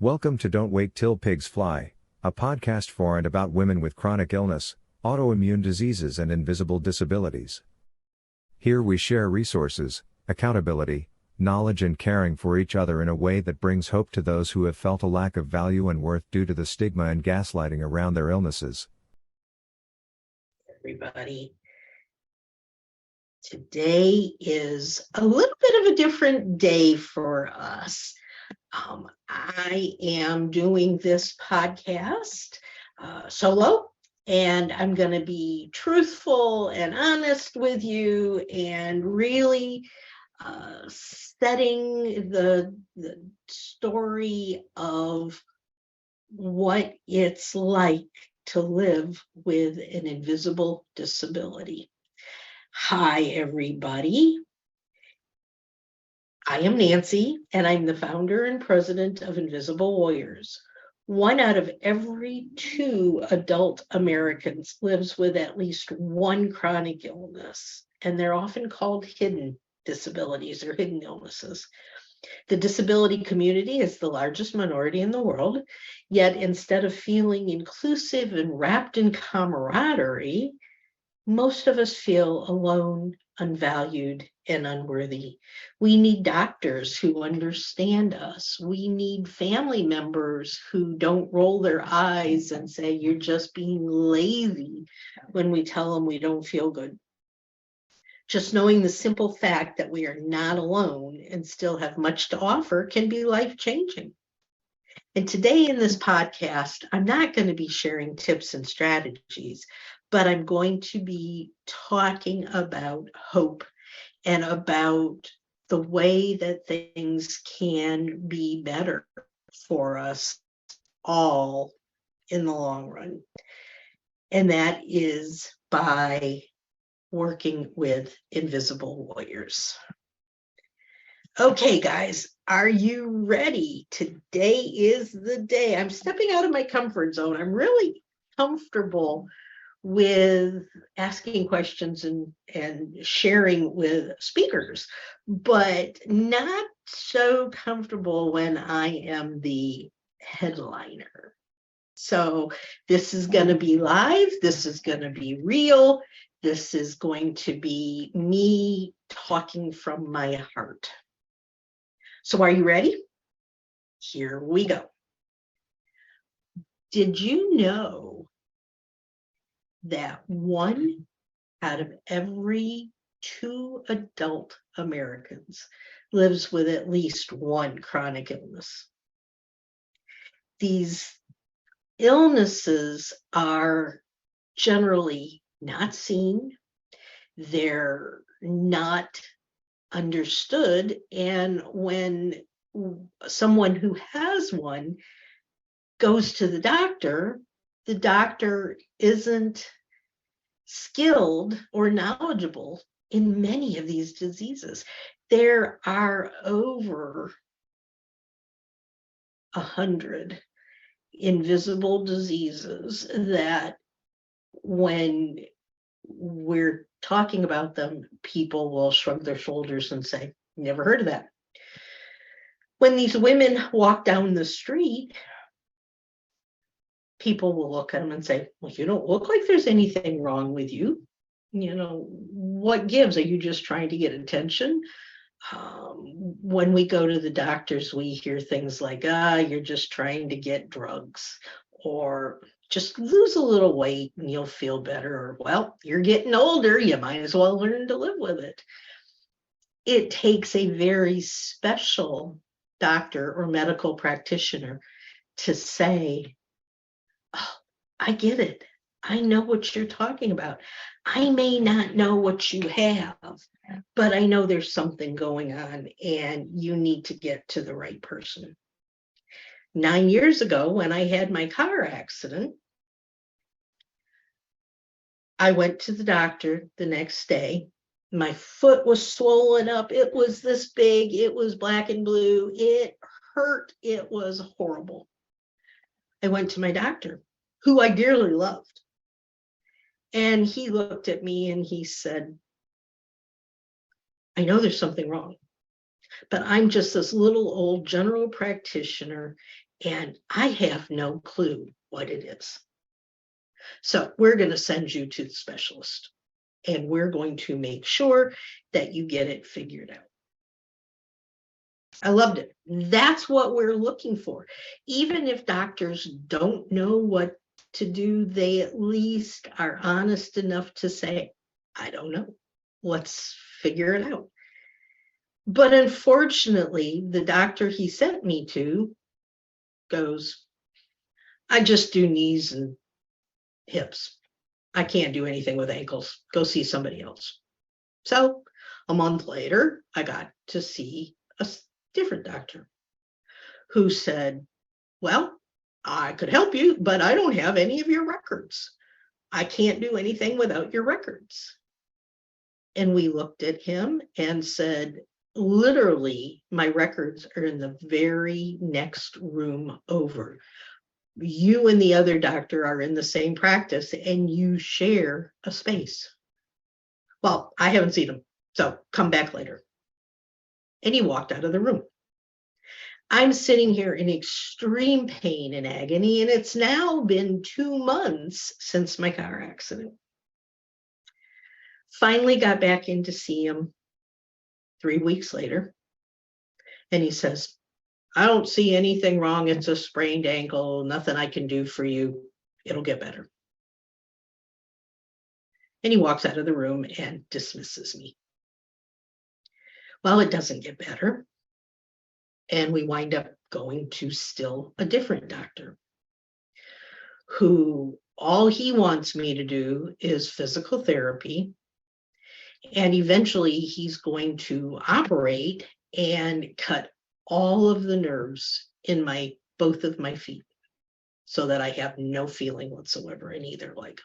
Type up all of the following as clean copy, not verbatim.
Welcome to Don't Wait Till Pigs Fly, a podcast for and about women with chronic illness, autoimmune diseases and invisible disabilities. Here we share resources, accountability, knowledge and caring for each other in a way that brings hope to those who have felt a lack of value and worth due to the stigma and gaslighting around their illnesses. Everybody, today is a little bit of a different day for us. I am doing this podcast solo, and I'm going to be truthful and honest with you and really setting the story of what it's like to live with an invisible disability. Hi, everybody. I am Nancy, and I'm the founder and president of Invisible Warriors. 1 out of every 2 adult Americans lives with at least one chronic illness, and they're often called hidden disabilities or hidden illnesses. The disability community is the largest minority in the world, yet instead of feeling inclusive and wrapped in camaraderie, most of us feel alone, unvalued, and unworthy. We need doctors who understand us. We need family members who don't roll their eyes and say, "You're just being lazy," when we tell them we don't feel good. Just knowing the simple fact that we are not alone and still have much to offer can be life-changing. And today in this podcast, I'm not going to be sharing tips and strategies, but I'm going to be talking about hope and about the way that things can be better for us all in the long run. And that is by working with Invisible Warriors. Okay, guys, are you ready? Today is the day. I'm stepping out of my comfort zone. I'm really comfortable with asking questions and sharing with speakers, but not so comfortable when I am the headliner. So this is going to be live. This is going to be real. This is going to be me talking from my heart. So are you ready? Here we go. Did you know that 1 out of every 2 adult Americans lives with at least one chronic illness? These illnesses are generally not seen, they're not understood, and when someone who has one goes to the doctor isn't skilled or knowledgeable in many of these diseases. There are over 100 invisible diseases that when we're talking about them, people will shrug their shoulders and say, "Never heard of that." When these women walk down the street, people will look at them and say, "Well, you don't look like there's anything wrong with you. You know, what gives? Are you just trying to get attention?" When we go to the doctors, we hear things like, "You're just trying to get drugs," or "Just lose a little weight and you'll feel better," or "Well, you're getting older, you might as well learn to live with it." It takes a very special doctor or medical practitioner to say, "Oh, I get it. I know what you're talking about. I may not know what you have, but I know there's something going on and you need to get to the right person." 9 years ago, when I had my car accident, I went to the doctor the next day. My foot was swollen up. It was this big. It was black and blue. It hurt. It was horrible. I went to my doctor, who I dearly loved. And he looked at me and he said, "I know there's something wrong, but I'm just this little old general practitioner, and I have no clue what it is. So we're going to send you to the specialist, and we're going to make sure that you get it figured out. I loved it. That's what we're looking for. Even if doctors don't know what to do, they at least are honest enough to say, I don't know. Let's figure it out. But unfortunately, the doctor he sent me to goes, I just do knees and hips. I can't do anything with ankles. Go see somebody else. So a month later, I got to see a different doctor who said, well, I could help you, but I don't have any of your records. I can't do anything without your records. And we looked at him and said, literally, my records are in the very next room over. You and the other doctor are in the same practice and you share a space. Well, I haven't seen him, so come back later. And he walked out of the room. I'm sitting here in extreme pain and agony, and it's now been 2 months since my car accident. Finally got back in to see him 3 weeks later, and he says, I don't see anything wrong. It's a sprained ankle, nothing I can do for you. It'll get better. And he walks out of the room and dismisses me. Well, it doesn't get better. And we wind up going to still a different doctor who all he wants me to do is physical therapy. And eventually he's going to operate and cut all of the nerves in both of my feet so that I have no feeling whatsoever in either leg.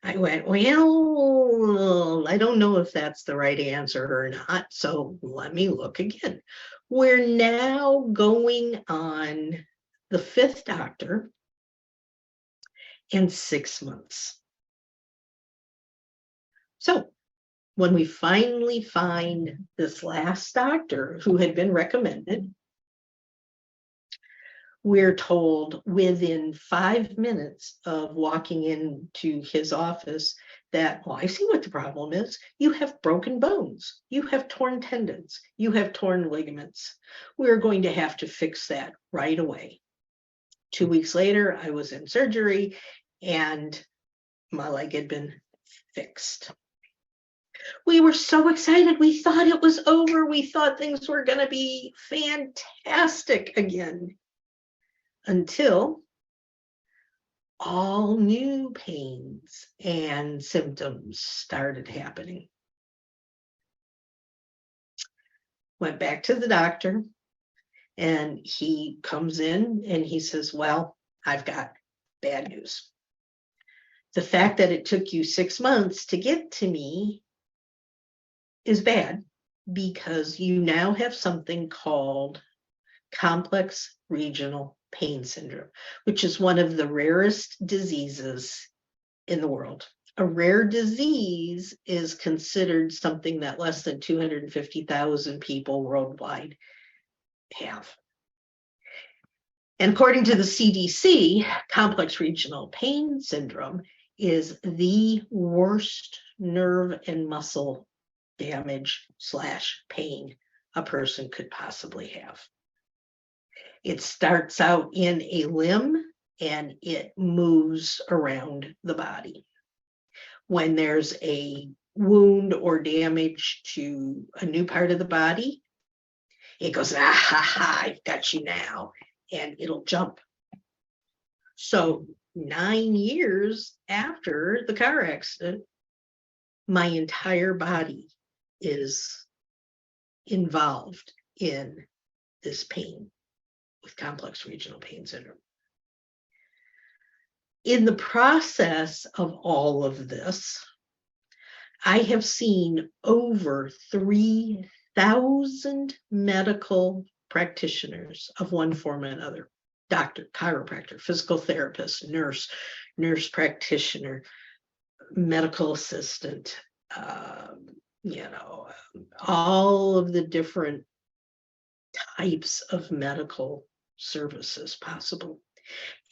I went, well, I don't know if that's the right answer or not, so let me look again. We're now going on the 5th doctor in 6 months. So when we finally find this last doctor who had been recommended, we're told within 5 minutes of walking into his office that, well, I see what the problem is. You have broken bones. You have torn tendons. You have torn ligaments. We're going to have to fix that right away. 2 weeks later, I was in surgery and my leg had been fixed. We were so excited. We thought it was over. We thought things were going to be fantastic again. Until all new pains and symptoms started happening. Went back to the doctor and he comes in and he says, well, I've got bad news. The fact that it took you 6 months to get to me is bad because you now have something called complex regional pain syndrome, which is one of the rarest diseases in the world. A rare disease is considered something that less than 250,000 people worldwide have. And according to the CDC, complex regional pain syndrome is the worst nerve and muscle damage / pain a person could possibly have. It starts out in a limb and it moves around the body. When there's a wound or damage to a new part of the body, it goes, ah, ha, ha, I've got you now, and it'll jump. So 9 years after the car accident, my entire body is involved in this pain with complex regional pain syndrome. In the process of all of this, I have seen over 3,000 medical practitioners of one form or another: doctor, chiropractor, physical therapist, nurse practitioner, medical assistant, all of the different types of medical services possible.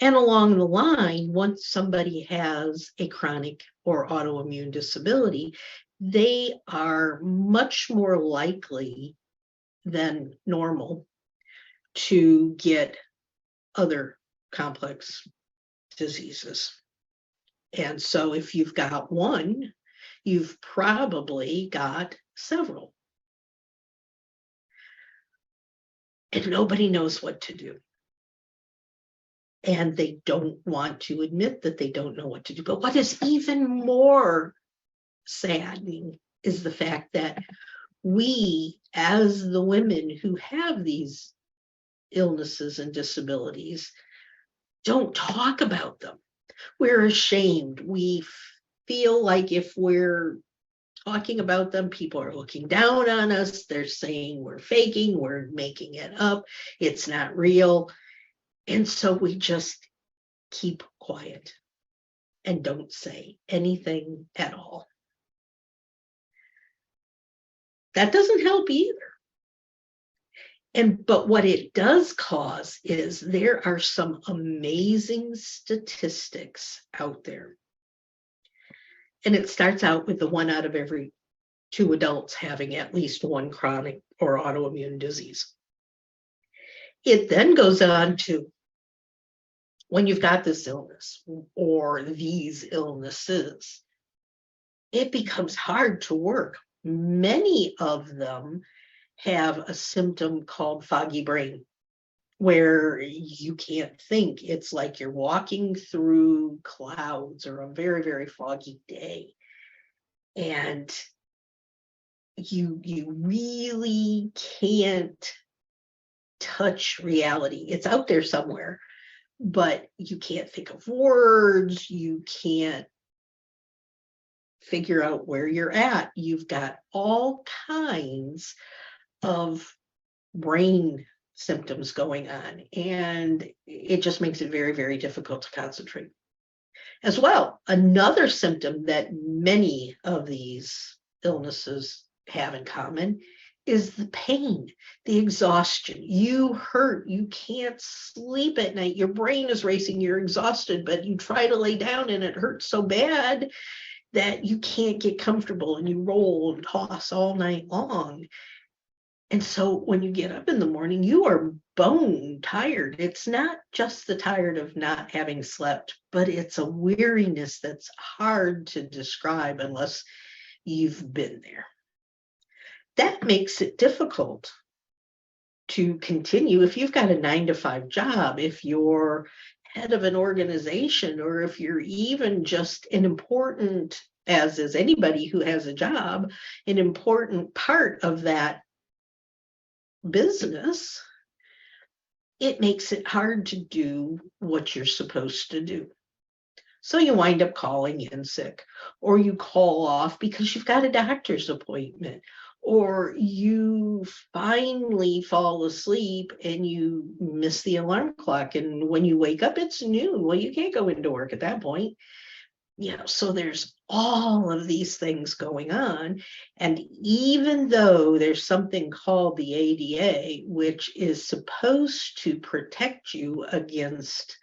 And along the line, once somebody has a chronic or autoimmune disability, they are much more likely than normal to get other complex diseases. And so if you've got one, you've probably got several. And nobody knows what to do. And they don't want to admit that they don't know what to do. But what is even more saddening is the fact that we, as the women who have these illnesses and disabilities, don't talk about them. We're ashamed. We feel like if we're talking about them, people are looking down on us. They're saying we're faking, we're making it up, it's not real. And so we just keep quiet and don't say anything at all. That doesn't help either. But what it does cause is there are some amazing statistics out there. And it starts out with the 1 out of every 2 adults having at least one chronic or autoimmune disease. It then goes on to, when you've got this illness or these illnesses, it becomes hard to work. Many of them have a symptom called foggy brain, where you can't think. It's like you're walking through clouds or a very, very foggy day. And you really can't touch reality. It's out there somewhere, but you can't think of words. You can't figure out where you're at. You've got all kinds of brain symptoms going on, and it just makes it very, very difficult to concentrate. As well, another symptom that many of these illnesses have in common is the pain, the exhaustion. You hurt, you can't sleep at night, your brain is racing, you're exhausted, but you try to lay down and it hurts so bad that you can't get comfortable and you roll and toss all night long. And so when you get up in the morning, you are bone tired. It's not just the tired of not having slept, but it's a weariness that's hard to describe unless you've been there. That makes it difficult to continue. If you've got a 9-to-5 job, if you're head of an organization, or if you're even just an important, as is anybody who has a job, an important part of that business, it makes it hard to do what you're supposed to do. So you wind up calling in sick, or you call off because you've got a doctor's appointment, or you finally fall asleep and you miss the alarm clock. And when you wake up, it's noon. Well, you can't go into work at that point. So there's all of these things going on. And even though there's something called the ADA, which is supposed to protect you against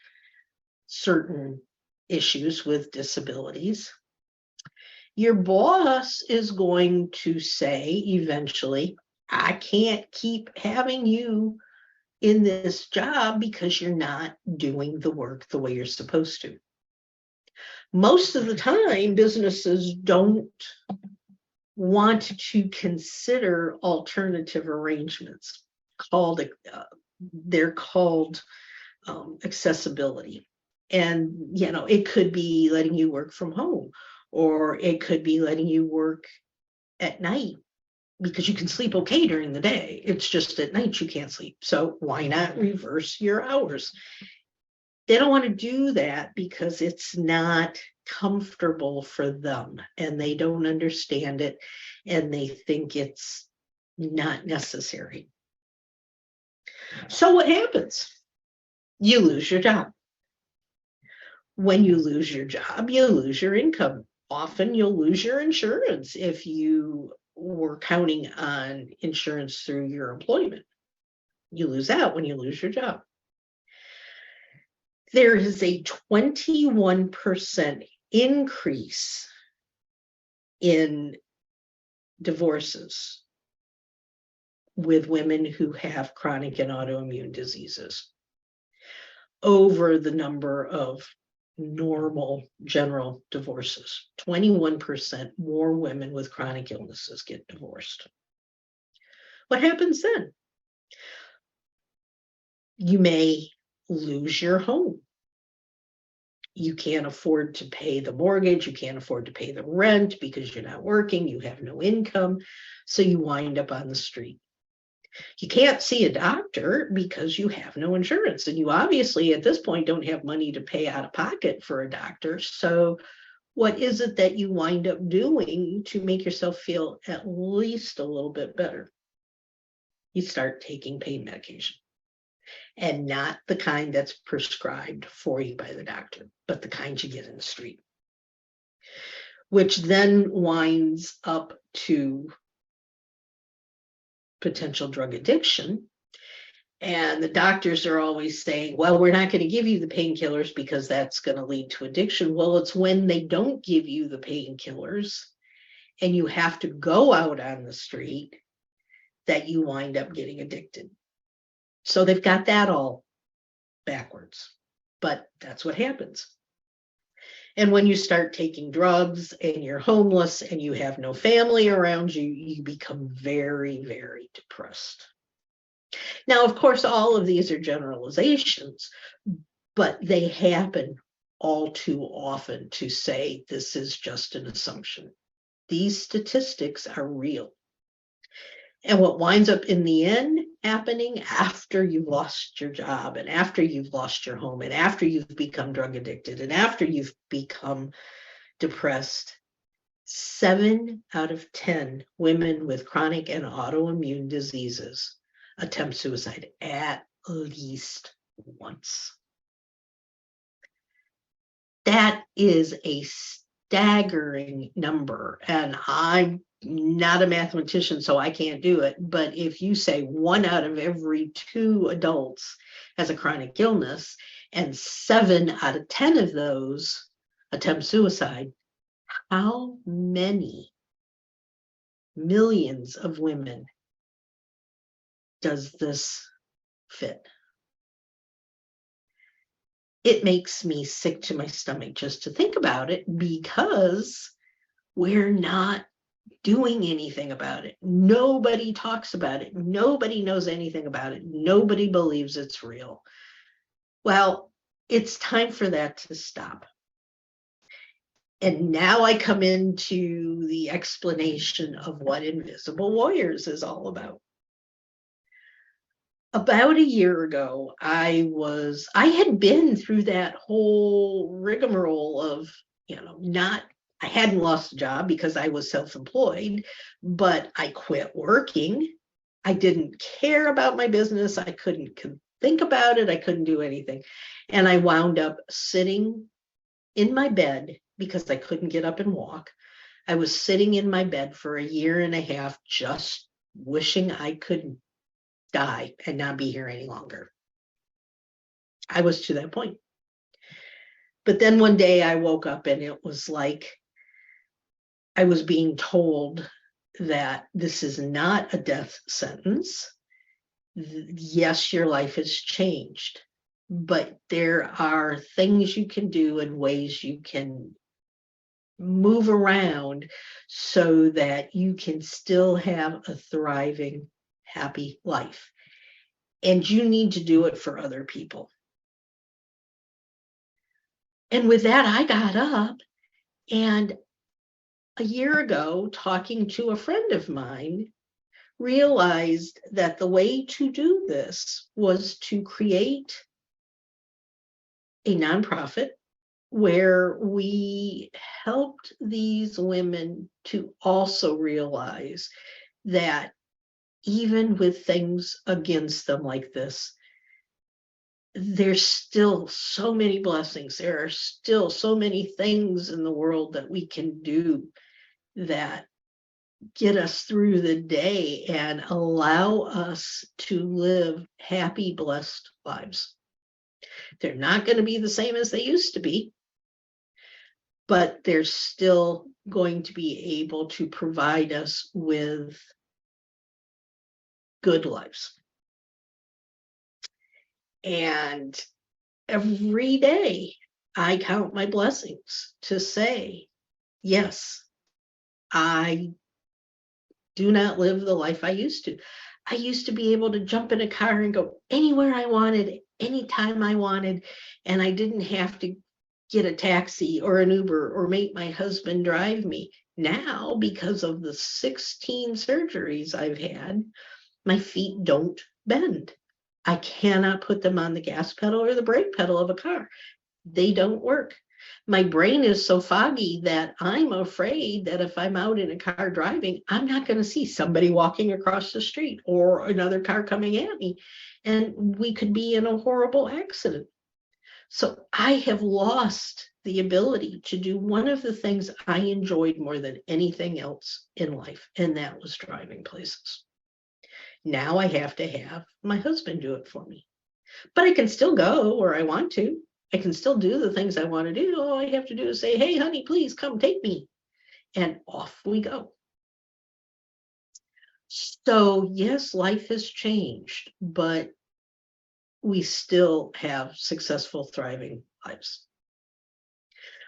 certain issues with disabilities, your boss is going to say eventually, I can't keep having you in this job because you're not doing the work the way you're supposed to. Most of the time, businesses don't want to consider alternative arrangements. They're called accessibility. And, it could be letting you work from home, or it could be letting you work at night because you can sleep okay during the day. It's just at night you can't sleep. So why not reverse your hours? They don't want to do that because it's not comfortable for them, and they don't understand it, and they think it's not necessary. So what happens? You lose your job. When you lose your job, you lose your income. Often you'll lose your insurance if you were counting on insurance through your employment. You lose out when you lose your job. There is a 21% increase in divorces with women who have chronic and autoimmune diseases over the number of normal general divorces. 21% more women with chronic illnesses get divorced. What happens then? You may lose your home. You can't afford to pay the mortgage. You can't afford to pay the rent because you're not working. You have no income. So you wind up on the street. You can't see a doctor because you have no insurance. And you obviously at this point don't have money to pay out of pocket for a doctor. So what is it that you wind up doing to make yourself feel at least a little bit better? You start taking pain medication. And not the kind that's prescribed for you by the doctor, but the kind you get in the street, which then winds up to potential drug addiction. And the doctors are always saying, well, we're not going to give you the painkillers because that's going to lead to addiction. Well, it's when they don't give you the painkillers and you have to go out on the street that you wind up getting addicted. So they've got that all backwards, but that's what happens. And when you start taking drugs and you're homeless and you have no family around you, you become very, very depressed. Now, of course, all of these are generalizations, but they happen all too often to say this is just an assumption. These statistics are real. And what winds up in the end happening after you've lost your job and after you've lost your home and after you've become drug addicted and after you've become depressed, 7 out of 10 women with chronic and autoimmune diseases attempt suicide at least once. That is a staggering number. And I'm not a mathematician, so I can't do it. But if you say 1 out of every 2 adults has a chronic illness and 7 out of 10 of those attempt suicide, how many millions of women does this fit? It makes me sick to my stomach just to think about it because we're not doing anything about it. Nobody talks about it. Nobody knows anything about it. Nobody believes it's real. Well, it's time for that to stop. And now I come into the explanation of what Invisible Warriors is all about. About a year ago, I had been through that whole rigmarole of, I hadn't lost a job because I was self-employed, but I quit working. I didn't care about my business. I couldn't think about it. I couldn't do anything. And I wound up sitting in my bed because I couldn't get up and walk. I was sitting in my bed for a year and a half, just wishing I could die and not be here any longer. I was to that point. But then one day I woke up and it was like I was being told that this is not a death sentence. Yes, your life has changed, but there are things you can do and ways you can move around so that you can still have a thriving, happy life. And you need to do it for other people. And with that, I got up, and a year ago, talking to a friend of mine, realized that the way to do this was to create a nonprofit where we helped these women to also realize that even with things against them like this, there's still so many blessings. There are still so many things in the world that we can do that get us through the day and allow us to live happy, blessed lives. They're not going to be the same as they used to be, but they're still going to be able to provide us with good lives. And every day I count my blessings to say, yes, I do not live the life I used to. I used to be able to jump in a car and go anywhere I wanted, anytime I wanted, and I didn't have to get a taxi or an Uber or make my husband drive me. Now, because of the 16 surgeries I've had, my feet don't bend. I cannot put them on the gas pedal or the brake pedal of a car. They don't work. My brain is so foggy that I'm afraid that if I'm out in a car driving, I'm not going to see somebody walking across the street or another car coming at me, and we could be in a horrible accident. So I have lost the ability to do one of the things I enjoyed more than anything else in life, and that was driving places. Now I have to have my husband do it for me. But I can still go where I want to. I can still do the things I want to do. All I have to do is say, hey, honey, please come take me. And off we go. So yes, life has changed, but we still have successful, thriving lives.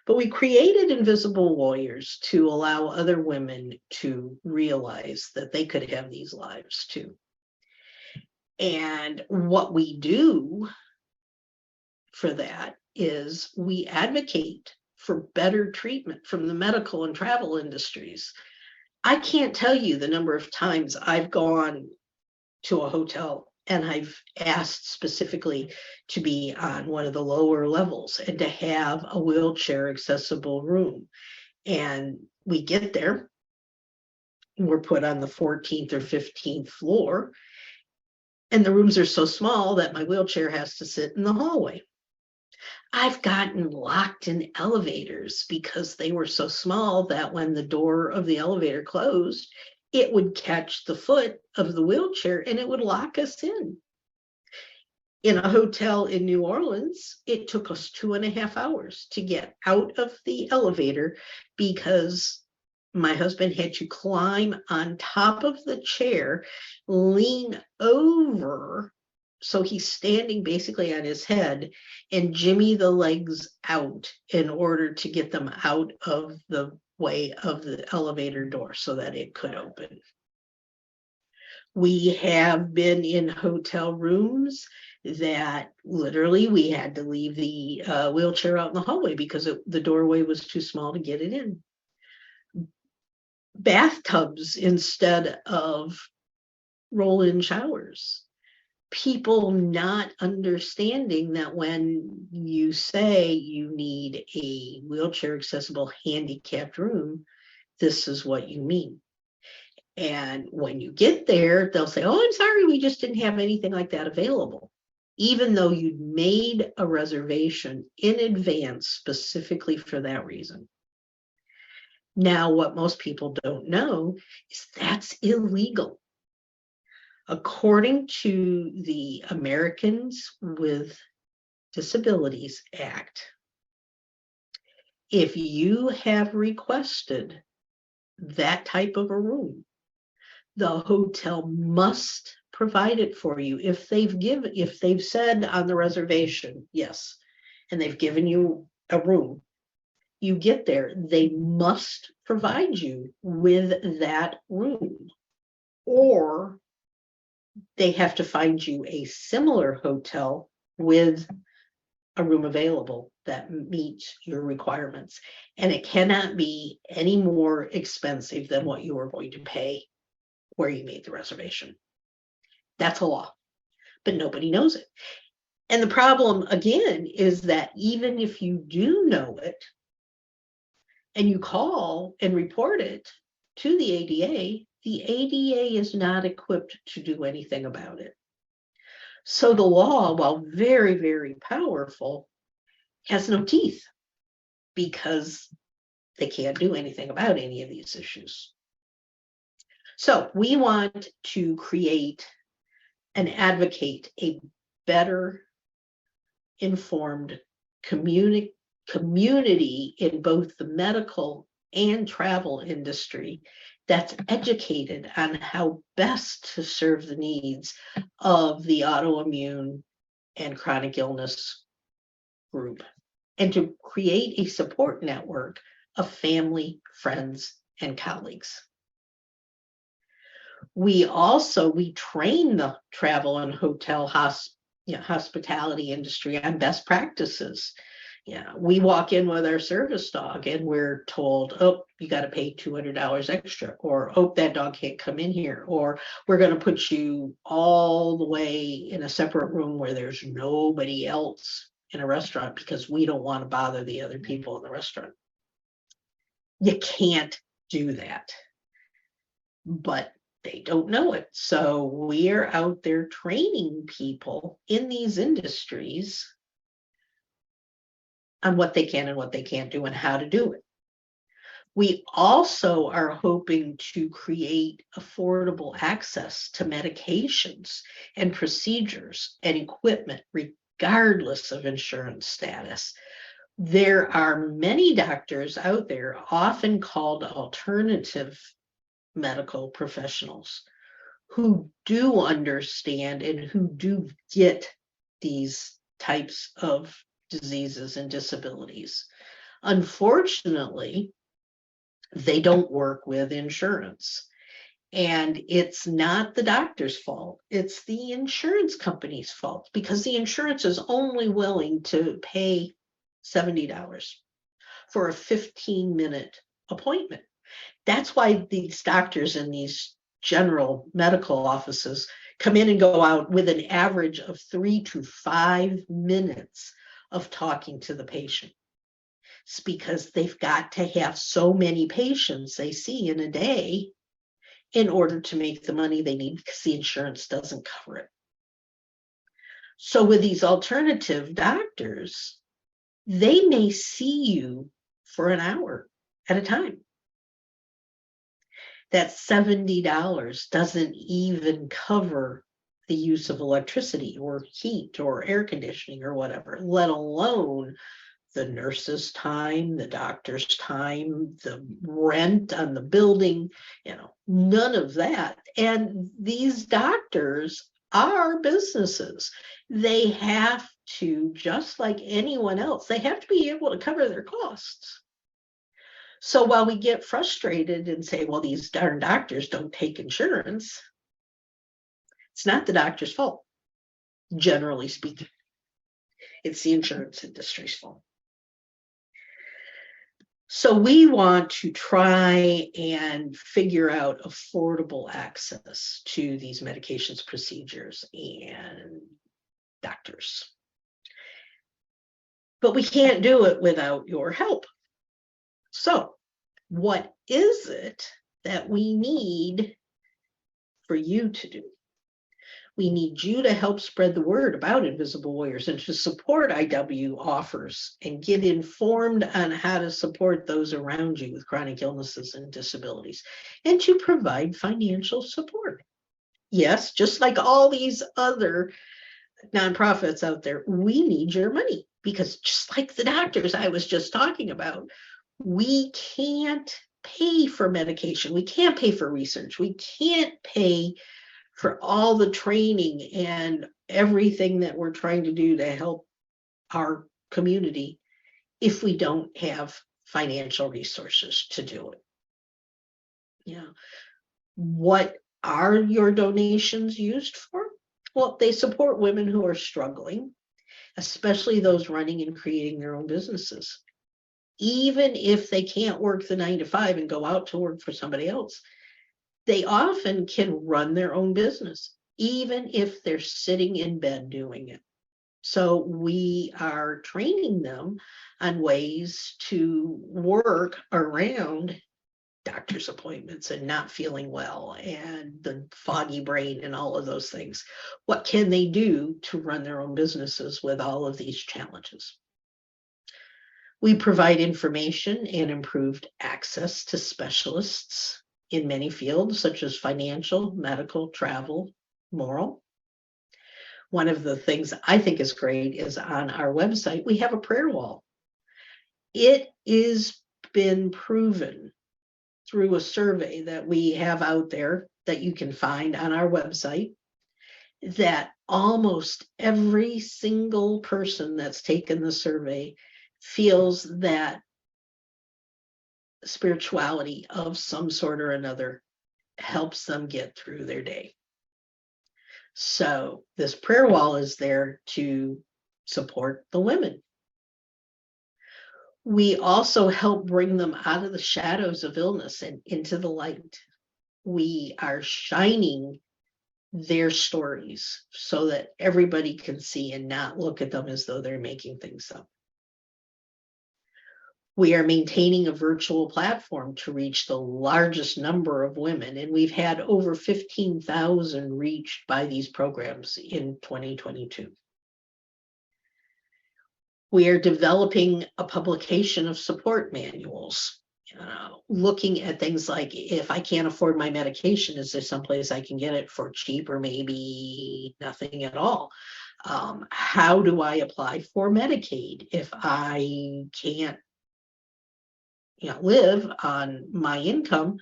But we created Invisible Warriors to allow other women to realize that they could have these lives too. And what we do for that is we advocate for better treatment from the medical and travel industries. I can't tell you the number of times I've gone to a hotel and I've asked specifically to be on one of the lower levels and to have a wheelchair accessible room. And we get there, we're put on the 14th or 15th floor, and the rooms are so small that my wheelchair has to sit in the hallway. I've gotten locked in elevators because they were so small that when the door of the elevator closed, it would catch the foot of the wheelchair and it would lock us in. In a hotel in New Orleans, it took us 2.5 hours to get out of the elevator because my husband had to climb on top of the chair, lean over, so he's standing basically on his head, and jimmy the legs out in order to get them out of the way of the elevator door so that it could open. We have been in hotel rooms that literally we had to leave the wheelchair out in the hallway because the doorway was too small to get it in. Bathtubs instead of roll-in showers. People not understanding that when you say you need a wheelchair accessible handicapped room, this is what you mean. And when you get there, they'll say, oh, I'm sorry, we just didn't have anything like that available, even though you'd made a reservation in advance specifically for that reason. Now, what most people don't know is that's illegal. According to the Americans with Disabilities Act, if you have requested that type of a room, the hotel must provide it for you. If they've said on the reservation, yes, and they've given you a room, you get there, they must provide you with that room, or they have to find you a similar hotel with a room available that meets your requirements. And it cannot be any more expensive than what you are going to pay where you made the reservation. That's a law, but nobody knows it. And the problem, again, is that even if you do know it and you call and report it to the ADA is not equipped to do anything about it. So the law, while very, very powerful, has no teeth because they can't do anything about any of these issues. So we want to create and advocate a better informed community in both the medical and travel industry that's educated on how best to serve the needs of the autoimmune and chronic illness group, and to create a support network of family, friends, and colleagues. We train the travel and hotel hospitality industry on best practices. Yeah, we walk in with our service dog and we're told, oh, you got to pay $200 extra, or oh, that dog can't come in here, or we're going to put you all the way in a separate room where there's nobody else in a restaurant because we don't want to bother the other people in the restaurant. You can't do that. But they don't know it. So we're out there training people in these industries on what they can and what they can't do and how to do it. We also are hoping to create affordable access to medications and procedures and equipment, regardless of insurance status. There are many doctors out there, often called alternative medical professionals, who do understand and who do get these types of diseases and disabilities. Unfortunately, they don't work with insurance. And it's not the doctor's fault. It's the insurance company's fault, because the insurance is only willing to pay $70 for a 15-minute appointment. That's why these doctors in these general medical offices come in and go out with an average of 3 to 5 minutes of talking to the patient. It's because they've got to have so many patients they see in a day in order to make the money they need, because the insurance doesn't cover it. So with these alternative doctors, they may see you for an hour at a time. That $70 doesn't even cover the use of electricity or heat or air conditioning or whatever, let alone the nurse's time, the doctor's time, the rent on the building, none of that. And these doctors are businesses. They have to, just like anyone else, they have to be able to cover their costs. So while we get frustrated and say, well, these darn doctors don't take insurance, it's not the doctor's fault, generally speaking. It's the insurance industry's fault. So we want to try and figure out affordable access to these medications, procedures, and doctors. But we can't do it without your help. So what is it that we need for you to do? We need you to help spread the word about Invisible Warriors and to support IW offers and get informed on how to support those around you with chronic illnesses and disabilities, and to provide financial support. Yes, just like all these other nonprofits out there, we need your money, because just like the doctors I was just talking about, we can't pay for medication. We can't pay for research. We can't pay for all the training and everything that we're trying to do to help our community if we don't have financial resources to do it. What are your donations used for? Well, they support women who are struggling, especially those running and creating their own businesses. Even if they can't work the 9 to 5 and go out to work for somebody else, they often can run their own business, even if they're sitting in bed doing it. So we are training them on ways to work around doctor's appointments and not feeling well and the foggy brain and all of those things. What can they do to run their own businesses with all of these challenges? We provide information and improved access to specialists in many fields, such as financial, medical, travel, moral. One of the things I think is great is on our website, we have a prayer wall. It is been proven through a survey that we have out there that you can find on our website that almost every single person that's taken the survey feels that spirituality of some sort or another helps them get through their day. So this prayer wall is there to support the women. We also help bring them out of the shadows of illness and into the light. We are shining their stories so that everybody can see and not look at them as though they're making things up. We are maintaining a virtual platform to reach the largest number of women, and we've had over 15,000 reached by these programs in 2022. We are developing a publication of support manuals, looking at things like, if I can't afford my medication, is there someplace I can get it for cheap or maybe nothing at all? How do I apply for Medicaid if I can't live on my income?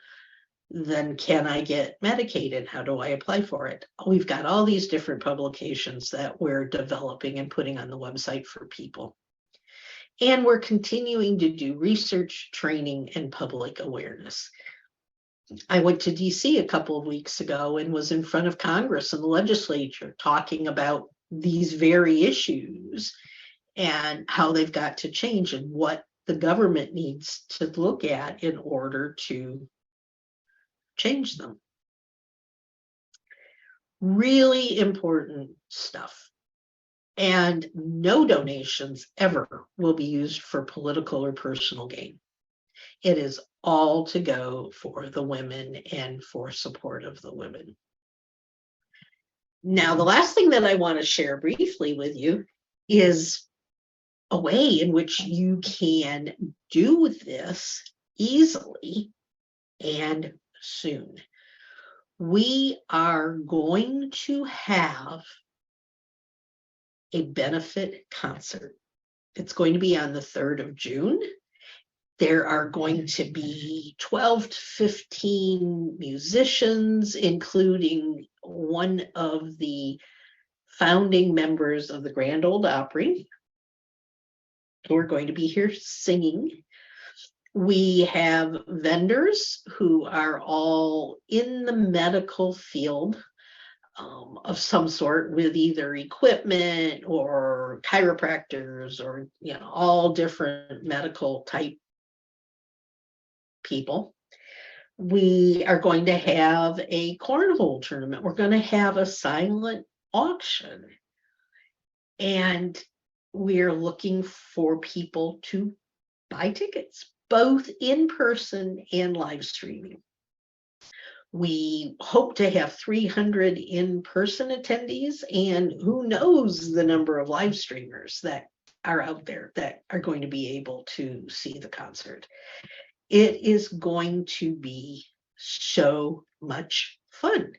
Then can I get Medicaid, and how do I apply for it? We've got all these different publications that we're developing and putting on the website for people. And we're continuing to do research, training, and public awareness. I went to DC a couple of weeks ago and was in front of Congress and the legislature talking about these very issues and how they've got to change and what the government needs to look at in order to change them. Really important stuff. And no donations ever will be used for political or personal gain. It is all to go for the women and for support of the women. Now, the last thing that I want to share briefly with you is a way in which you can do this easily and soon. We are going to have a benefit concert. It's going to be on the 3rd of June. There are going to be 12 to 15 musicians, including one of the founding members of the Grand Ole Opry, who are going to be here singing. We have vendors who are all in the medical field of some sort, with either equipment or chiropractors or all different medical type people. We are going to have a cornhole tournament. We're going to have a silent auction. And we're looking for people to buy tickets, both in person and live streaming. We hope to have 300 in-person attendees, and who knows the number of live streamers that are out there that are going to be able to see the concert. It is going to be so much fun.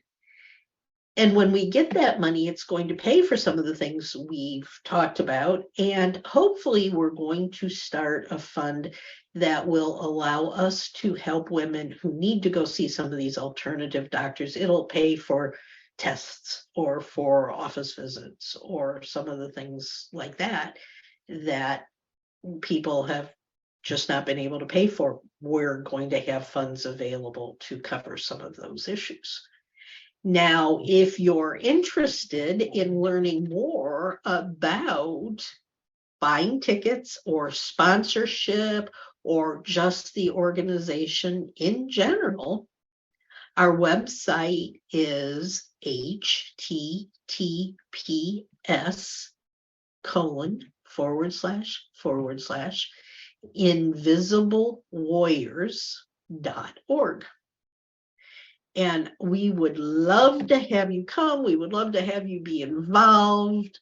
And when we get that money, it's going to pay for some of the things we've talked about. And hopefully we're going to start a fund that will allow us to help women who need to go see some of these alternative doctors. It'll pay for tests or for office visits or some of the things like that that people have just not been able to pay for. We're going to have funds available to cover some of those issues. Now, if you're interested in learning more about buying tickets or sponsorship or just the organization in general, our website is https://invisiblewarriors.org. And we would love to have you come. We would love to have you be involved.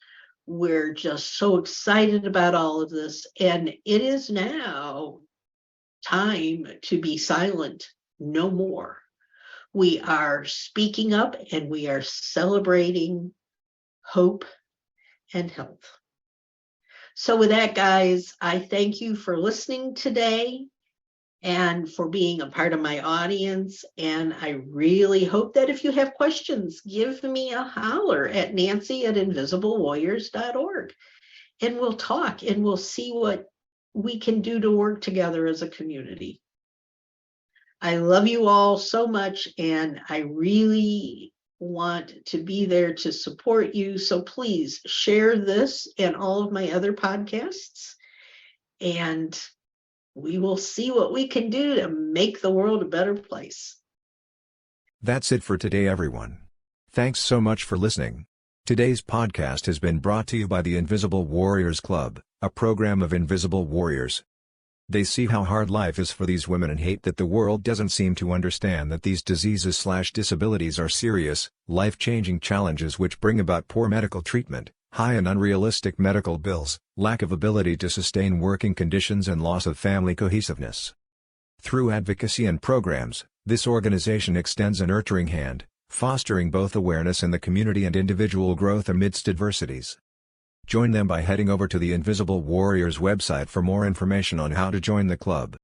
We're just so excited about all of this. And it is now time to be silent no more. We are speaking up and we are celebrating hope and health. So with that, guys, I thank you for listening today and for being a part of my audience. And I really hope that if you have questions, give me a holler at nancy@invisiblewarriors.org. And we'll talk and we'll see what we can do to work together as a community. I love you all so much, and I really want to be there to support you. So please share this and all of my other podcasts, and we will see what we can do to make the world a better place. That's it for today, everyone. Thanks so much for listening. Today's podcast has been brought to you by the Invisible Warriors Club, a program of Invisible Warriors. They see how hard life is for these women and hate that the world doesn't seem to understand that these diseases/disabilities are serious, life-changing challenges which bring about poor medical treatment, high and unrealistic medical bills, lack of ability to sustain working conditions and loss of family cohesiveness. Through advocacy and programs, this organization extends a nurturing hand, fostering both awareness in the community and individual growth amidst adversities. Join them by heading over to the Invisible Warriors website for more information on how to join the club.